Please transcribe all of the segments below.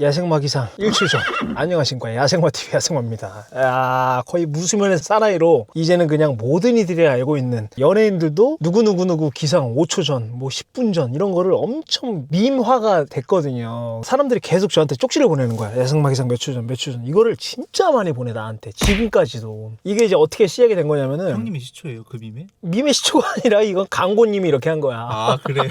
야생마 기상 일주전 안녕하십니까. 야생마TV 야생마입니다. 거의 무수면의 사나이로 이제는 그냥 모든 이들이 알고 있는 연예인들도 누구 기상 5초 전, 뭐 10분 전 이런 거를 엄청 밈화가 됐거든요. 사람들이 계속 저한테 쪽지를 보내는 거야. 야생마 기상 몇 초 전 이거를 진짜 많이 보내 나한테 지금까지도. 이게 이제 어떻게 시작이 된 거냐면은 형님이 시초예요 그 밈에? 밈의 시초가 아니라 이건 강고님이 이렇게 한 거야. 아 그래요?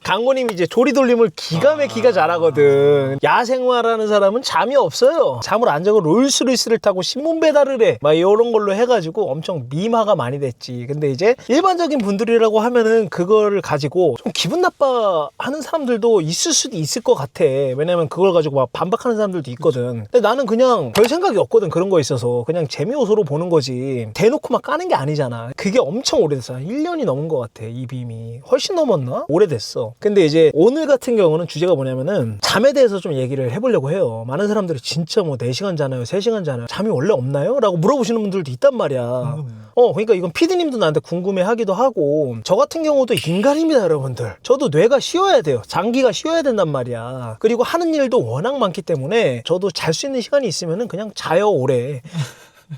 강고님이 이제 조리돌림을 기가 막히게 잘하거든. 야생마라는 사람은 잠이 없어요. 잠을 안 자고 롤스로이스를 타고 신문 배달을 해. 막 이런 걸로 해가지고 엄청 밈화가 많이 됐지. 근데 이제 일반적인 분들이라고 하면은 그거를 가지고 좀 기분 나빠하는 사람들도 있을 수도 있을 것 같아. 왜냐면 그걸 가지고 막 반박하는 사람들도 있거든. 근데 나는 그냥 별 생각이 없거든. 그런 거에 있어서 그냥 재미요소로 보는 거지. 대놓고 막 까는 게 아니잖아. 그게 엄청 오래됐어. 1년이 넘은 것 같아. 이 밈이 훨씬 넘었나? 오래됐어. 근데 이제 오늘 같은 경우는 주제가 뭐냐면은 잠에 대해서 좀 얘기를 해보려고 해요. 많은 사람들이 진짜 뭐 4시간 자나요? 3시간 자나요? 잠이 원래 없나요? 라고 물어보시는 분들도 있단 말이야. 그러니까 이건 피디님도 나한테 궁금해 하기도 하고, 저 같은 경우도 인간입니다, 여러분들. 저도 뇌가 쉬어야 돼요. 장기가 쉬어야 된단 말이야. 그리고 하는 일도 워낙 많기 때문에 저도 잘 수 있는 시간이 있으면은 그냥 자요, 오래.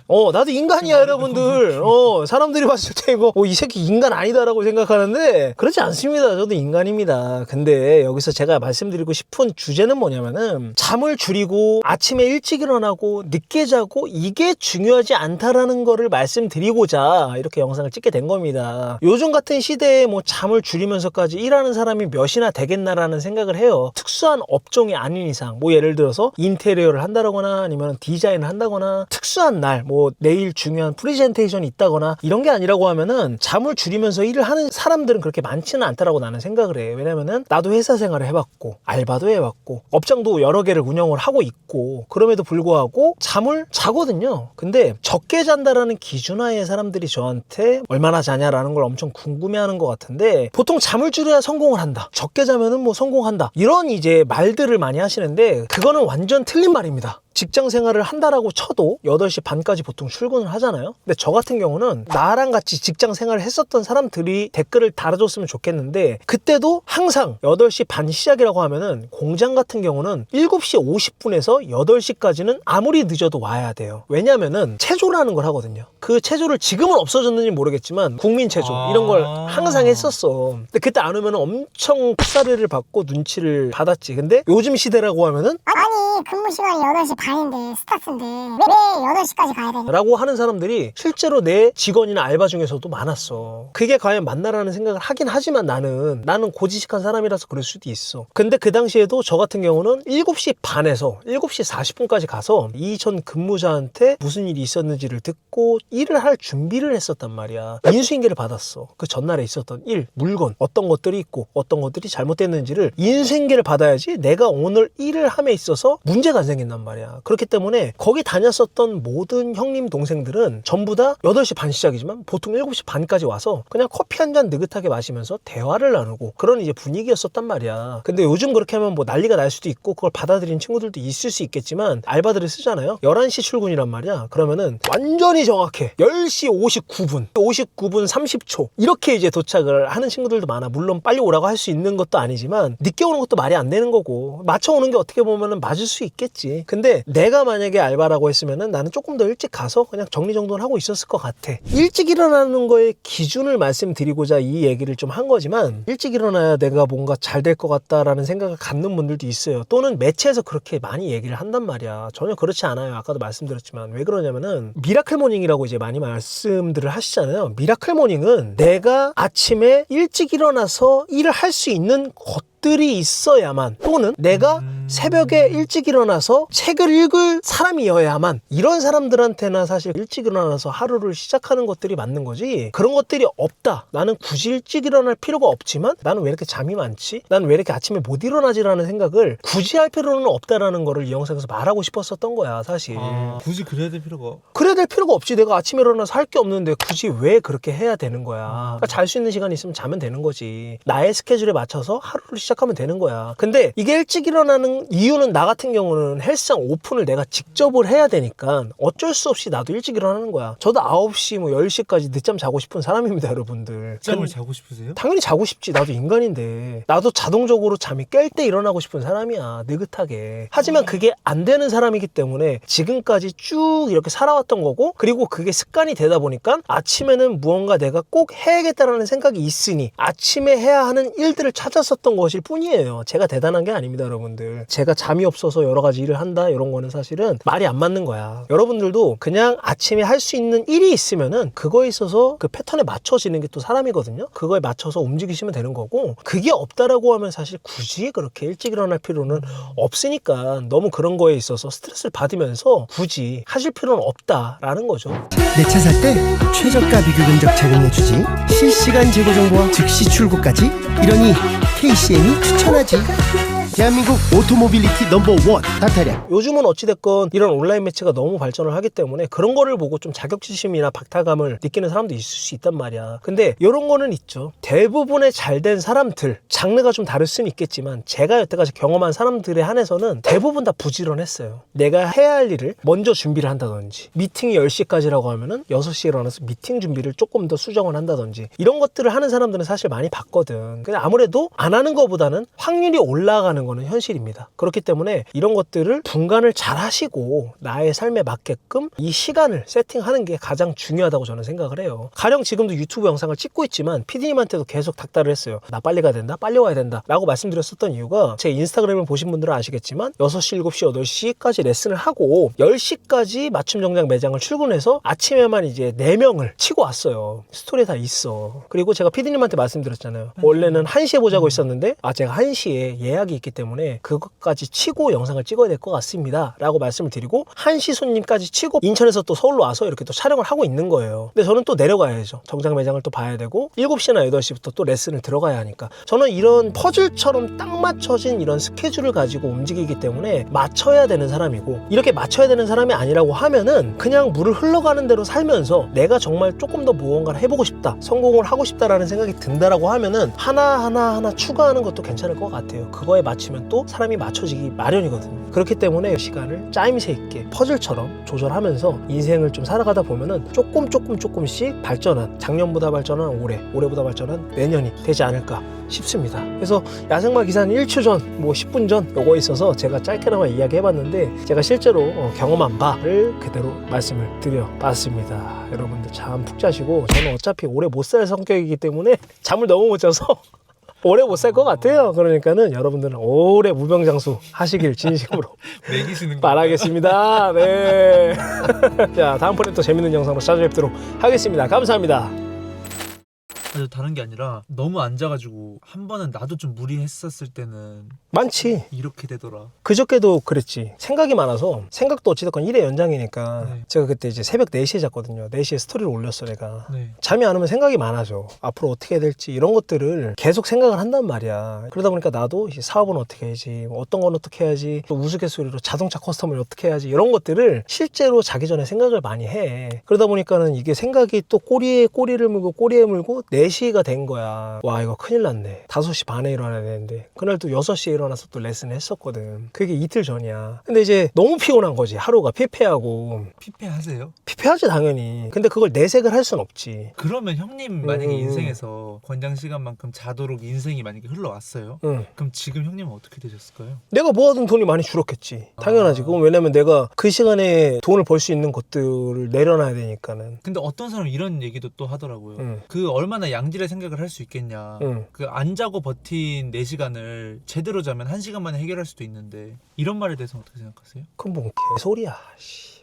나도 인간이야, 여러분들. 사람들이 봤을 때 이거, 이 새끼 인간 아니다라고 생각하는데, 그렇지 않습니다. 저도 인간입니다. 근데 여기서 제가 말씀드리고 싶은 주제는 뭐냐면은, 잠을 줄이고, 아침에 일찍 일어나고, 늦게 자고, 이게 중요하지 않다라는 거를 말씀드리고자, 이렇게 영상을 찍게 된 겁니다. 요즘 같은 시대에 뭐 잠을 줄이면서까지 일하는 사람이 몇이나 되겠나라는 생각을 해요. 특수한 업종이 아닌 이상, 뭐 예를 들어서 인테리어를 한다거나, 아니면 디자인을 한다거나, 특수한 날, 뭐 내일 중요한 프레젠테이션이 있다거나 이런 게 아니라고 하면은 잠을 줄이면서 일을 하는 사람들은 그렇게 많지는 않다라고 나는 생각을 해. 왜냐면은 나도 회사 생활을 해봤고 알바도 해봤고 업장도 여러 개를 운영을 하고 있고, 그럼에도 불구하고 잠을 자거든요. 근데 적게 잔다라는 기준하에 사람들이 저한테 얼마나 자냐라는 걸 엄청 궁금해하는 것 같은데, 보통 잠을 줄여야 성공을 한다, 적게 자면은 뭐 성공한다, 이런 이제 말들을 많이 하시는데 그거는 완전 틀린 말입니다. 직장 생활을 한다라고 쳐도 8시 반까지 보통 출근을 하잖아요. 근데 저 같은 경우는 나랑 같이 직장 생활을 했었던 사람들이 댓글을 달아줬으면 좋겠는데, 그때도 항상 8시 반 시작이라고 하면은 공장 같은 경우는 7시 50분에서 8시까지는 아무리 늦어도 와야 돼요. 왜냐면은 체조라는 걸 하거든요. 그 체조를 지금은 없어졌는지 모르겠지만 국민 체조 이런 걸 항상 했었어. 근데 그때 안 오면 엄청 풋사리를 받고 눈치를 받았지. 근데 요즘 시대라고 하면은 아니 근무 시간이 8시 반인데 스타트인데 왜 8시까지 가야 되냐 라고 하는 사람들이 실제로 내 직원이나 알바 중에서도 많았어. 그게 과연 맞나라는 생각을 하긴 하지만 나는 고지식한 사람이라서 그럴 수도 있어. 근데 그 당시에도 저 같은 경우는 7시 반에서 7시 40분까지 가서 이전 근무자한테 무슨 일이 있었는지를 듣고 일을 할 준비를 했었단 말이야. 인수인계를 받았어. 그 전날에 있었던 일, 물건, 어떤 것들이 있고 어떤 것들이 잘못됐는지를 인수인계를 받아야지 내가 오늘 일을 함에 있어서 문제가 안 생긴단 말이야. 그렇기 때문에 거기 다녔었던 모든 형님 동생들은 전부 다 8시 반 시작이지만 보통 7시 반까지 와서 그냥 커피 한 잔 느긋하게 마시면서 대화를 나누고 그런 이제 분위기였었단 말이야. 근데 요즘 그렇게 하면 뭐 난리가 날 수도 있고 그걸 받아들이는 친구들도 있을 수 있겠지만, 알바들을 쓰잖아요. 11시 출근이란 말이야. 그러면은 완전히 정확해. 10시 59분 30초 이렇게 이제 도착을 하는 친구들도 많아. 물론 빨리 오라고 할 수 있는 것도 아니지만 늦게 오는 것도 말이 안 되는 거고, 맞춰오는 게 어떻게 보면은 맞을 수 있겠지. 근데 내가 만약에 알바라고 했으면은 나는 조금 더 일찍 가서 그냥 정리정돈을 하고 있었을 것 같아. 일찍 일어나는 거에 기준을 말씀드리고자 이 얘기를 좀 한 거지만, 일찍 일어나야 내가 뭔가 잘 될 것 같다라는 생각을 갖는 분들도 있어요. 또는 매체에서 그렇게 많이 얘기를 한단 말이야. 전혀 그렇지 않아요. 아까도 말씀드렸지만. 왜 그러냐면은 미라클 모닝이라고 이제 많이 말씀들을 하시잖아요. 미라클 모닝은 내가 아침에 일찍 일어나서 일을 할 수 있는 것들이 있어야만, 또는 내가 새벽에 일찍 일어나서 책을 읽을 사람이어야만, 이런 사람들한테나 사실 일찍 일어나서 하루를 시작하는 것들이 맞는 거지, 그런 것들이 없다, 나는 굳이 일찍 일어날 필요가 없지만 나는 왜 이렇게 잠이 많지? 나는 왜 이렇게 아침에 못 일어나지라는 생각을 굳이 할 필요는 없다라는 거를 이 영상에서 말하고 싶었었던 거야, 사실. 굳이 그래야 될 필요가. 그래야 그래야 될 필요가 없지. 내가 아침에 일어나서 할 게 없는데 굳이 왜 그렇게 해야 되는 거야. 그러니까 잘 수 있는 시간이 있으면 자면 되는 거지. 나의 스케줄에 맞춰서 하루를 시작하면 되는 거야. 근데 이게 일찍 일어나는 이유는 나 같은 경우는 헬스장 오픈을 내가 직접을 해야 되니까 어쩔 수 없이 나도 일찍 일어나는 거야. 저도 9시 뭐 10시까지 늦잠 자고 싶은 사람입니다, 여러분들. 늦잠을 자고 싶으세요? 당연히 자고 싶지. 나도 인간인데. 나도 자동적으로 잠이 깰 때 일어나고 싶은 사람이야. 느긋하게. 하지만 그게 안 되는 사람이기 때문에 지금까지 쭉 이렇게 살아왔던 거고, 그리고 그게 습관이 되다 보니까 아침에는 무언가 내가 꼭 해야겠다라는 생각이 있으니 아침에 해야 하는 일들을 찾았었던 것일 뿐이에요. 제가 대단한 게 아닙니다, 여러분들. 제가 잠이 없어서 여러 가지 일을 한다 이런 거는 사실은 말이 안 맞는 거야. 여러분들도 그냥 아침에 할 수 있는 일이 있으면은 그거에 있어서 그 패턴에 맞춰지는 게 또 사람이거든요. 그거에 맞춰서 움직이시면 되는 거고, 그게 없다라고 하면 사실 굳이 그렇게 일찍 일어날 필요는 없으니까 너무 그런 거에 있어서 스트레스를 받으면서 굳이 하실 필요는 없다라는 거죠. 내 차 살 때 최저가 비교 견적 제공해주지. 실시간 재고 정보와 즉시 출고까지. 이러니 KCM이 추천하지. 대한민국 오토모빌리티 넘버1 다타량. 요즘은 어찌됐건 이런 온라인 매체가 너무 발전을 하기 때문에 그런 거를 보고 좀 자격지심이나 박탈감을 느끼는 사람도 있을 수 있단 말이야. 근데 이런 거는 있죠. 대부분의 잘된 사람들, 장르가 좀 다를 수는 있겠지만 제가 여태까지 경험한 사람들에 한해서는 대부분 다 부지런했어요. 내가 해야 할 일을 먼저 준비를 한다든지, 미팅이 10시까지라고 하면은 6시에 일어나서 미팅 준비를 조금 더 수정을 한다든지, 이런 것들을 하는 사람들은 사실 많이 봤거든. 근데 아무래도 안 하는 것보다는 확률이 올라가는 거는 현실입니다. 그렇기 때문에 이런 것들을 분간을 잘 하시고 나의 삶에 맞게끔 이 시간을 세팅하는 게 가장 중요하다고 저는 생각을 해요. 가령 지금도 유튜브 영상을 찍고 있지만 PD님한테도 계속 닥달을 했어요. 나 빨리 가야 된다, 빨리 와야 된다 라고 말씀드렸었던 이유가, 제 인스타그램을 보신 분들은 아시겠지만 6시, 7시, 8시까지 레슨을 하고 10시까지 맞춤 정장 매장을 출근해서 아침에만 이제 4명을 치고 왔어요. 스토리에 다 있어. 그리고 제가 PD님한테 말씀드렸잖아요. 원래는 1시에 보자고 했었는데 제가 1시에 예약이 있기 때문에 그것까지 치고 영상을 찍어야 될 것 같습니다 라고 말씀을 드리고, 1시 손님까지 치고 인천에서 또 서울로 와서 이렇게 또 촬영을 하고 있는 거예요. 근데 저는 또 내려가야죠. 정장 매장을 또 봐야 되고 7시나 8시부터 또 레슨을 들어가야 하니까, 저는 이런 퍼즐처럼 딱 맞춰진 이런 스케줄을 가지고 움직이기 때문에 맞춰야 되는 사람이고, 이렇게 맞춰야 되는 사람이 아니라고 하면은 그냥 물을 흘러가는 대로 살면서 내가 정말 조금 더 무언가를 해보고 싶다, 성공을 하고 싶다라는 생각이 든다라고 하면은 하나 추가하는 것도 괜찮을 것 같아요. 그거에 맞추면 또 사람이 맞춰지기 마련이거든요. 그렇기 때문에 시간을 짜임새 있게 퍼즐처럼 조절하면서 인생을 좀 살아가다 보면은 조금씩 발전한, 작년보다 발전한 올해보다 발전한 내년이 되지 않을까 싶습니다. 그래서 야생마 기사는 1초 전, 뭐 10분 전 요거 있어서 제가 짧게나마 이야기해봤는데, 제가 실제로 경험한 바를 그대로 말씀을 드려봤습니다. 여러분들 잠 푹 자시고, 저는 어차피 오래 못 살 성격이기 때문에 잠을 너무 못 자서 오래 못 살 것 같아요. 그러니까는 여러분들은 오래 무병장수 하시길 진심으로 매기시는 거 바라겠습니다. 네. 자, 다음번에 또 재밌는 영상으로 찾아뵙도록 하겠습니다. 감사합니다. 아주 다른 게 아니라 너무 앉아가지고 한 번은 나도 좀 무리했었을 때는 많지. 이렇게 되더라. 그저께도 그랬지. 생각이 많아서, 생각도 어찌됐건 일의 연장이니까. 네. 제가 그때 이제 새벽 4시에 잤거든요. 4시에 스토리를 올렸어 내가. 네. 잠이 안 오면 생각이 많아져. 앞으로 어떻게 해야 될지 이런 것들을 계속 생각을 한단 말이야. 그러다 보니까 나도 이제 사업은 어떻게 해야지, 뭐 어떤 건 어떻게 해야지, 또 우스갯소리로 자동차 커스텀을 어떻게 해야지, 이런 것들을 실제로 자기 전에 생각을 많이 해. 그러다 보니까는 이게 생각이 또 꼬리에 꼬리를 물고 꼬리에 물고 4시가 된 거야. 와, 이거 큰일 났네. 5시 반에 일어나야 되는데, 그날 또 6시에 일어나서 또 레슨을 했었거든. 그게 이틀 전이야. 근데 이제 너무 피곤한 거지. 하루가 피폐하고. 피폐하세요? 피폐하지 당연히. 근데 그걸 내색을 할 순 없지. 그러면 형님 만약에 인생에서 권장 시간만큼 자도록 인생이 만약에 흘러왔어요. 응. 그럼 지금 형님은 어떻게 되셨을까요? 내가 모아둔 돈이 많이 줄었겠지. 당연하지. 그건 왜냐면 내가 그 시간에 돈을 벌 수 있는 것들을 내려놔야 되니까는. 근데 어떤 사람은 이런 얘기도 또 하더라고요. 응. 그 얼마나 양질의 생각을 할 수 있겠냐. 응. 그 안 자고 버틴 4시간을 제대로 자면 1시간 만에 해결할 수도 있는데, 이런 말에 대해서는 어떻게 생각하세요? 그건 뭔 개소리야.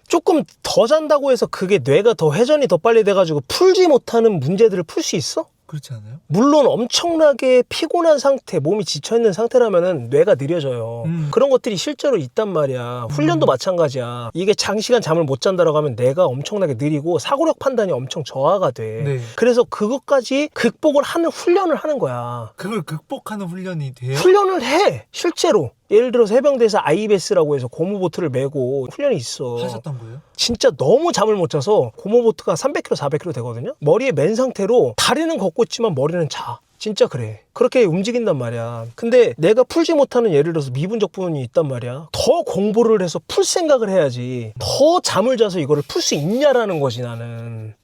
조금 더 잔다고 해서 그게 뇌가 더 회전이 더 빨리 돼가지고 풀지 못하는 문제들을 풀 수 있어? 그렇지 않아요? 물론 엄청나게 피곤한 상태, 몸이 지쳐있는 상태라면은 뇌가 느려져요. 그런 것들이 실제로 있단 말이야. 훈련도 마찬가지야. 이게 장시간 잠을 못 잔다라고 하면 뇌가 엄청나게 느리고 사고력 판단이 엄청 저하가 돼. 네. 그래서 그것까지 극복을 하는 훈련을 하는 거야. 그걸 극복하는 훈련이 돼요? 훈련을 해, 실제로. 예를 들어서 해병대에서 IBS라고 해서 고무보트를 메고 훈련이 있어. 하셨던 거예요? 진짜 너무 잠을 못 자서 고무보트가 300kg, 400kg 되거든요. 머리에 맨 상태로 다리는 걷고 있지만 머리는 자. 진짜 그래. 그렇게 움직인단 말이야. 근데 내가 풀지 못하는 예를 들어서 미분적 부분이 있단 말이야. 더 공부를 해서 풀 생각을 해야지. 더 잠을 자서 이거를 풀 수 있냐라는 거지 나는.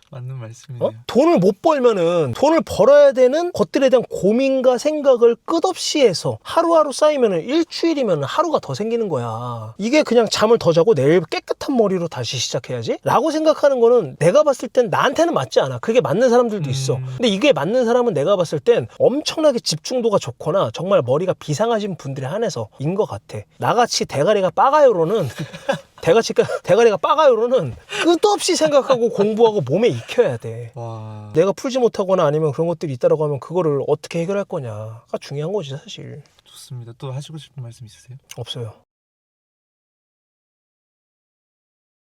맞는 말씀이네요. 돈을 못 벌면은 돈을 벌어야 되는 것들에 대한 고민과 생각을 끝없이 해서 하루하루 쌓이면은 일주일이면 하루가 더 생기는 거야. 이게 그냥 잠을 더 자고 내일 깨끗한 머리로 다시 시작해야지? 라고 생각하는 거는 내가 봤을 땐 나한테는 맞지 않아. 그게 맞는 사람들도 있어. 근데 이게 맞는 사람은 내가 봤을 땐 엄청나게 집중도가 좋거나 정말 머리가 비상하신 분들에 한해서인 것 같아. 나같이 대가리가 빠가요로는 대가리가 빠가요로는 끝없이 생각하고 공부하고 몸에 익혀야 돼. 와. 내가 풀지 못하거나 아니면 그런 것들이 있다라고 하면 그거를 어떻게 해결할 거냐가 중요한 거지 사실. 좋습니다. 또 하시고 싶은 말씀 있으세요? 없어요.